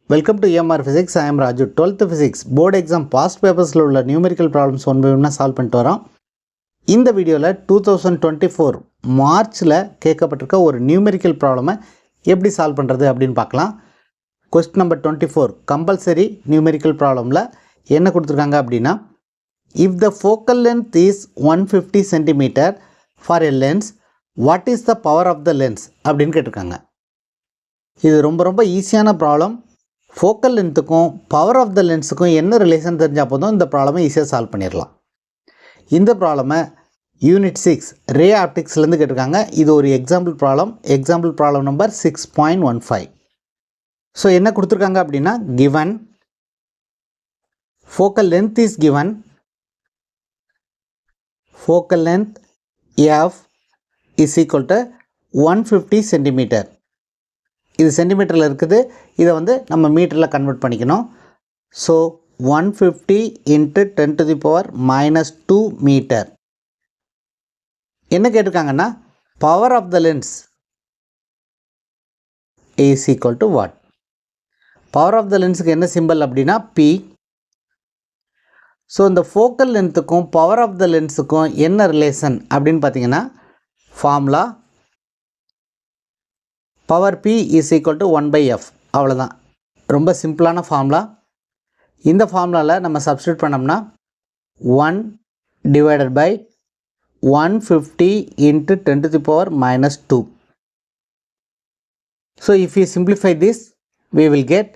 Welcome to EMR Physics. I am Raju. 12th Physics Board Exam Past Papers உள்ள numerical problems one by one solve பண்ணிட்டு வரோம். இந்த வீடியோவில் 2024 மார்ச்சில் கேட்கப்பட்டிருக்க ஒரு numerical problem எப்படி சால்வ் பண்ணுறது அப்படின்னு பார்க்கலாம். Question number 24 compulsory numerical problemல என்ன கொடுத்துருக்காங்க அப்படின்னா, if the focal length is 150 cm for a lens, what is the power of the lens அப்படின்னு கேட்டிருக்காங்க. இது ரொம்ப ஈஸியான ப்ராப்ளம். ஃபோக்கல் லென்த்துக்கும் பவர் ஆஃப் த லென்ஸுக்கும் என்ன ரிலேஷன் தெரிஞ்சால் போதும் இந்த ப்ராப்ளமை ஈஸியாக சால்வ் பண்ணிடலாம். இந்த ப்ராப்ளமை யூனிட் 6 ரே ஆப்டிக்ஸ்லேருந்து கேட்டிருக்காங்க. இது ஒரு எக்ஸாம்பிள் ப்ராப்ளம் நம்பர் 6.15. ஸோ என்ன கொடுத்துருக்காங்க அப்படின்னா, given focal length is given, focal length f is equal to 150 cm. இது சென்டிமீட்டரில் இருக்குது, இதை நம்ம மீட்டரில் கன்வெர்ட் பண்ணிக்கணும். So 150 × 10⁻² metre. என்ன கேட்டிருக்காங்கன்னா, power of the lens is equal to what? Power of the லென்ஸுக்கு என்ன சிம்பிள் அப்படின்னா P. ஸோ இந்த ஃபோக்கல் லென்த்துக்கும் பவர் ஆஃப் த லென்ஸுக்கும் என்ன ரிலேஷன் அப்படின்னு பார்த்தீங்கன்னா, formula power P is equal to 1/f. அவ்வளோதான், ரொம்ப சிம்பிளான ஃபார்முலா. இந்த ஃபார்முலாவில் நம்ம சப்ஸ்டியூட் பண்ணோம்னா 1 divided by 150 × 10⁻². So if you simplify this, we will get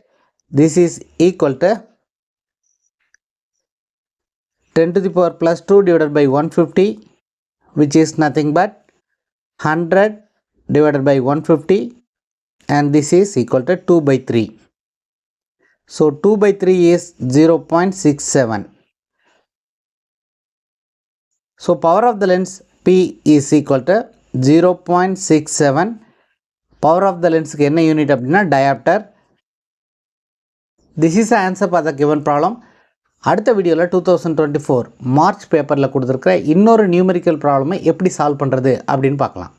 this is equal to 10⁻² divided by 150, which is nothing but 100 divided by 150, and this is equal to 2/3. So 2/3 is 0.67. So power of the lens P is equal to 0.67. Power of the lens என்ன unit அப்படின்னா diopter. This is the answer for the given problem. அடுத்த வீடியோவில் 2024 March பேப்பரில் கொடுத்துருக்கிற இன்னொரு numerical ப்ராப்ளமை எப்படி solve பண்ணுறது அப்படின்னு பார்க்கலாம்.